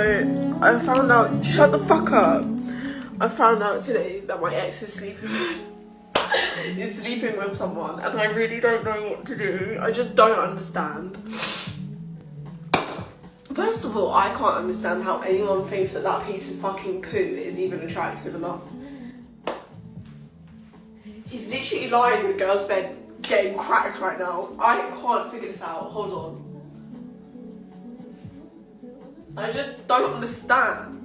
So I found out, shut the fuck up. I found out today that my ex is sleeping with someone, and I really don't know what to do. I just don't understand. First of all, I can't understand how anyone thinks that that piece of fucking poo is even attractive enough. He's literally lying in the girl's bed getting cracked right now. I can't figure this out. Hold on. I just don't understand.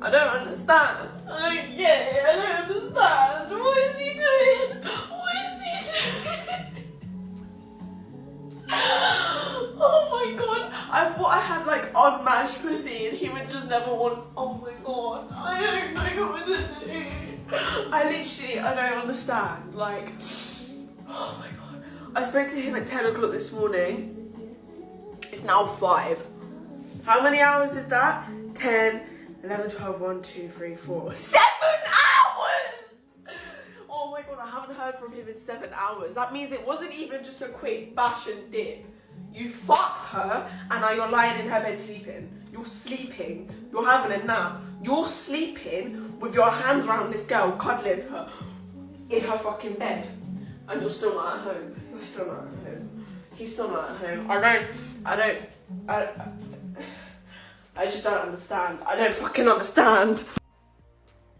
I don't understand. I don't get it. I don't understand. What is he doing? What is he doing? Oh my god. I thought I had like unmatched pussy and he would just never want. Oh my god. I don't know what to do. I don't understand. Like, oh my god. I spoke to him at 10 o'clock this morning. It's now 5. How many hours is that? 10, 11, 12, 1, 2, 3, 4. 7 hours! Oh my god, I haven't heard from him in 7 hours. That means it wasn't even just a quick bash and dip. You fucked her and now you're lying in her bed sleeping. You're sleeping. You're having a nap. You're sleeping with your hands around this girl, cuddling her in her fucking bed. And you're still not at home. You're still not at home. He's still not at home. I just don't understand. I don't fucking understand.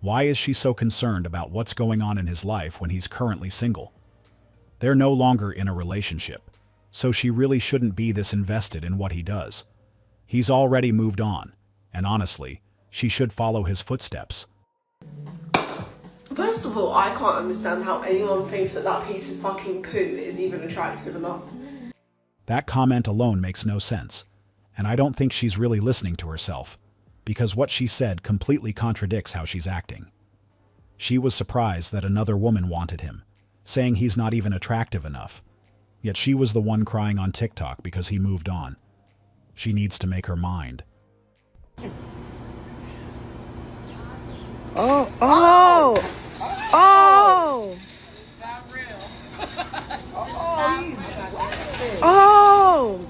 Why is she so concerned about what's going on in his life when he's currently single? They're no longer in a relationship, so she really shouldn't be this invested in what he does. He's already moved on, and honestly, she should follow his footsteps. First of all, I can't understand how anyone thinks that that piece of fucking poo is even attractive enough. That comment alone makes no sense, and I don't think she's really listening to herself, because what she said completely contradicts how she's acting. She was surprised that another woman wanted him, saying he's not even attractive enough. Yet she was the one crying on TikTok because he moved on. She needs to make her mind. Oh, oh, oh. Not real. Oh.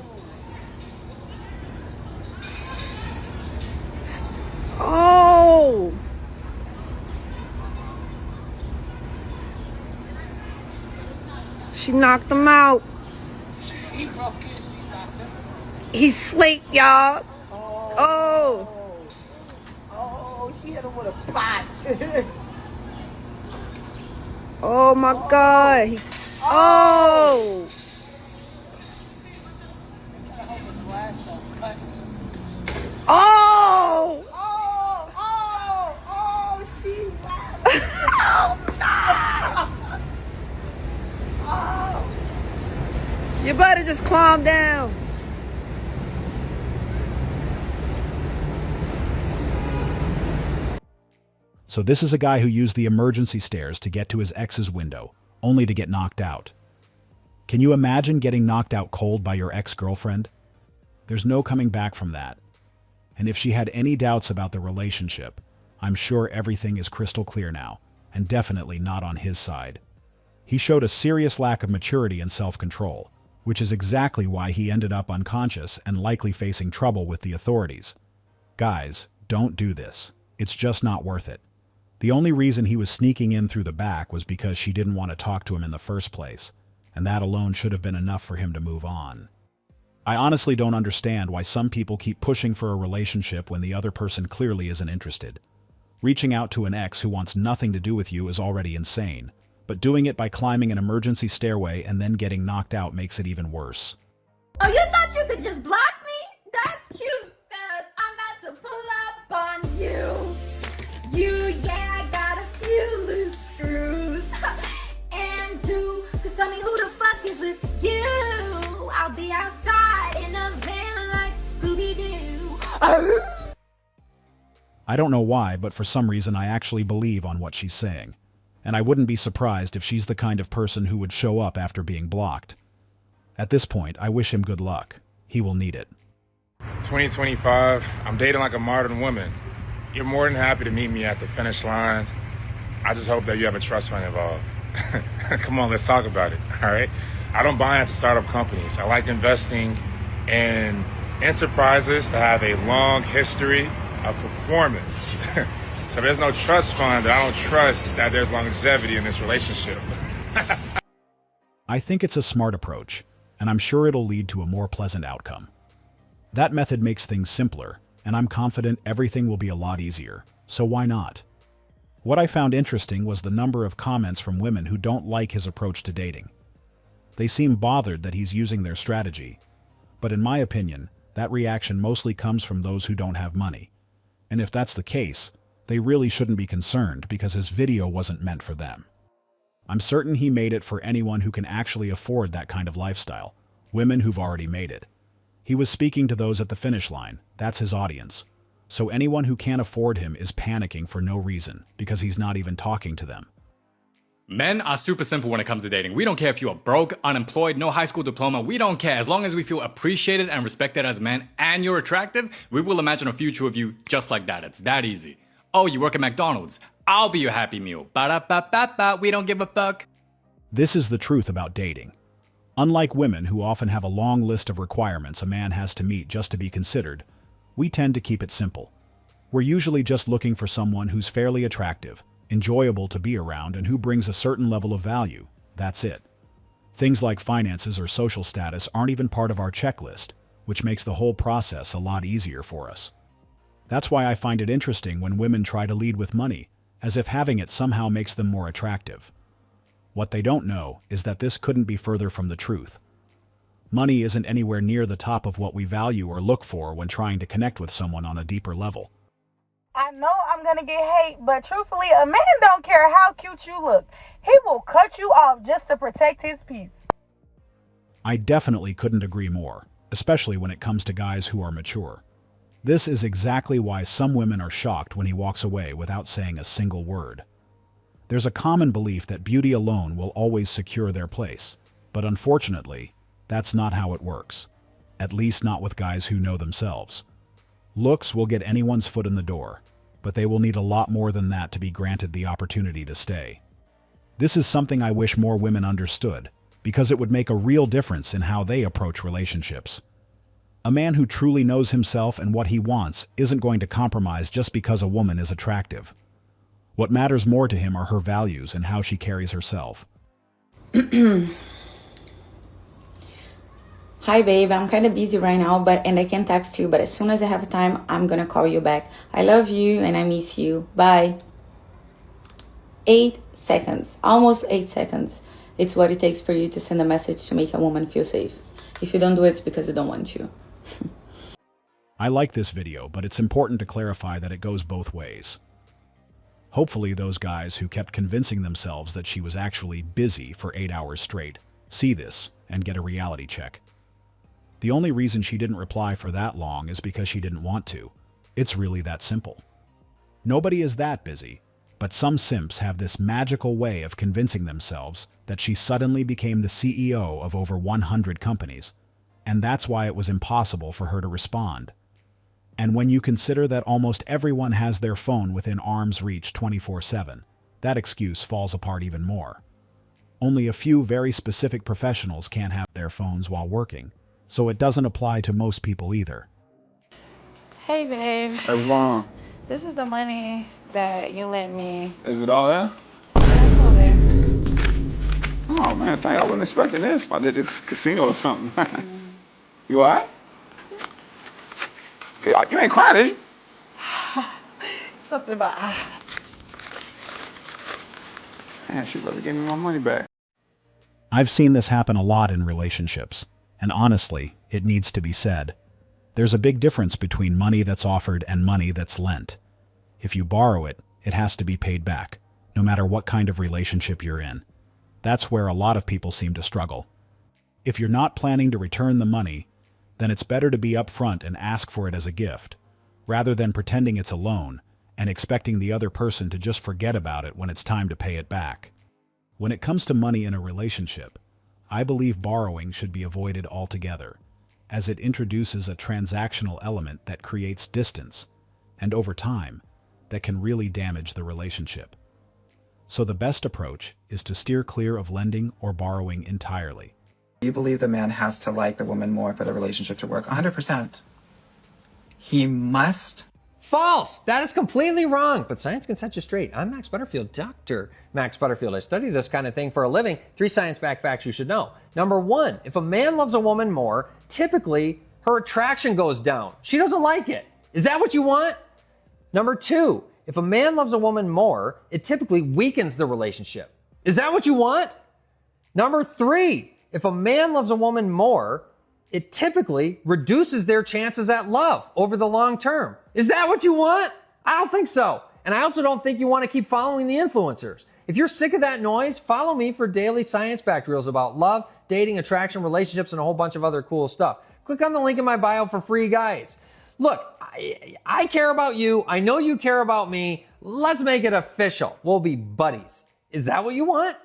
Oh. She knocked him out. He's asleep, y'all. Oh. Oh, she hit him with a pot. Oh my God. Oh. Oh. She You better just calm down. So this is a guy who used the emergency stairs to get to his ex's window, only to get knocked out. Can you imagine getting knocked out cold by your ex-girlfriend? There's no coming back from that. And if she had any doubts about the relationship, I'm sure everything is crystal clear now, and definitely not on his side. He showed a serious lack of maturity and self-control, which is exactly why he ended up unconscious and likely facing trouble with the authorities. Guys, don't do this. It's just not worth it. The only reason he was sneaking in through the back was because she didn't want to talk to him in the first place, and that alone should have been enough for him to move on. I honestly don't understand why some people keep pushing for a relationship when the other person clearly isn't interested. Reaching out to an ex who wants nothing to do with you is already insane, but doing it by climbing an emergency stairway and then getting knocked out makes it even worse. Oh, you thought you could just block me? That's cute, fellas. I'm about to pull up on you. Yeah, I got a few loose screws. And cause tell me who the fuck is with you? I'll be outside in a van like Scooby-Doo. I don't know why, but for some reason I actually believe on what she's saying. And I wouldn't be surprised if she's the kind of person who would show up after being blocked. At this point, I wish him good luck. He will need it. 2025, I'm dating like a modern woman. You're more than happy to meet me at the finish line. I just hope that you have a trust fund involved. Come on, let's talk about it, all right? I don't buy into startup companies. I like investing in enterprises that have a long history of performance. So there's no trust fund. I don't trust that there's longevity in this relationship. I think it's a smart approach, and I'm sure it'll lead to a more pleasant outcome. That method makes things simpler, and I'm confident everything will be a lot easier, so why not? What I found interesting was the number of comments from women who don't like his approach to dating. They seem bothered that he's using their strategy, but in my opinion, that reaction mostly comes from those who don't have money. And if that's the case, they really shouldn't be concerned because his video wasn't meant for them. I'm certain he made it for anyone who can actually afford that kind of lifestyle, women who've already made it. He was speaking to those at the finish line, that's his audience. So anyone who can't afford him is panicking for no reason, because he's not even talking to them. Men are super simple when it comes to dating. We don't care if you are broke, unemployed, no high school diploma. We don't care. As long as we feel appreciated and respected as men and you're attractive, we will imagine a future of you just like that. It's that easy. Oh, you work at McDonald's. I'll be your happy meal. Ba-da-ba-ba-ba. We don't give a fuck. This is the truth about dating. Unlike women who often have a long list of requirements a man has to meet just to be considered, we tend to keep it simple. We're usually just looking for someone who's fairly attractive, enjoyable to be around, and who brings a certain level of value. That's it. Things like finances or social status aren't even part of our checklist, which makes the whole process a lot easier for us. That's why I find it interesting when women try to lead with money, as if having it somehow makes them more attractive. What they don't know is that this couldn't be further from the truth. Money isn't anywhere near the top of what we value or look for when trying to connect with someone on a deeper level. I know I'm gonna get hate, but truthfully, a man don't care how cute you look. He will cut you off just to protect his peace. I definitely couldn't agree more, especially when it comes to guys who are mature. This is exactly why some women are shocked when he walks away without saying a single word. There's a common belief that beauty alone will always secure their place, but unfortunately, that's not how it works. At least not with guys who know themselves. Looks will get anyone's foot in the door, but they will need a lot more than that to be granted the opportunity to stay. This is something I wish more women understood, because it would make a real difference in how they approach relationships. A man who truly knows himself and what he wants isn't going to compromise just because a woman is attractive. What matters more to him are her values and how she carries herself. Hi babe, I'm kind of busy right now, and I can text you, but as soon as I have time, I'm gonna call you back. I love you and I miss you. Bye. 8 seconds, almost 8 seconds. It's what it takes for you to send a message to make a woman feel safe. If you don't do it, it's because you don't want to. I like this video, but it's important to clarify that it goes both ways. Hopefully those guys who kept convincing themselves that she was actually busy for 8 hours straight see this and get a reality check. The only reason she didn't reply for that long is because she didn't want to. It's really that simple. Nobody is that busy, but some simps have this magical way of convincing themselves that she suddenly became the CEO of over 100 companies, and that's why it was impossible for her to respond. And when you consider that almost everyone has their phone within arm's reach 24/7, that excuse falls apart even more. Only a few very specific professionals can't have their phones while working, so it doesn't apply to most people either. Hey babe, Hey, what's going on? this is the money that you lent me. Is it all there? That's all there. Oh man, thank you. I wasn't expecting this. I did this casino or something. You alright? You ain't crying, is you? Something about Man, she better give me my money back. I've seen this happen a lot in relationships, and honestly, it needs to be said. There's a big difference between money that's offered and money that's lent. If you borrow it, it has to be paid back, no matter what kind of relationship you're in. That's where a lot of people seem to struggle. If you're not planning to return the money, then it's better to be upfront and ask for it as a gift, rather than pretending it's a loan and expecting the other person to just forget about it when it's time to pay it back. When it comes to money in a relationship, I believe borrowing should be avoided altogether, as it introduces a transactional element that creates distance, and over time, that can really damage the relationship. So the best approach is to steer clear of lending or borrowing entirely. You believe the man has to like the woman more for the relationship to work? 100%. He must False. That is completely wrong. But science can set you straight. I'm Max Butterfield, Dr. Max Butterfield. I study this kind of thing for a living. 3 science-backed facts you should know. Number 1, if a man loves a woman more, typically her attraction goes down. She doesn't like it. Is that what you want? Number 2, if a man loves a woman more, it typically weakens the relationship. Is that what you want? Number 3, if a man loves a woman more, it typically reduces their chances at love over the long term. Is that what you want? I don't think so. And I also don't think you want to keep following the influencers. If you're sick of that noise, follow me for daily science-backed reels about love, dating, attraction, relationships, and a whole bunch of other cool stuff. Click on the link in my bio for free guides. Look, I care about you. I know you care about me. Let's make it official. We'll be buddies. Is that what you want?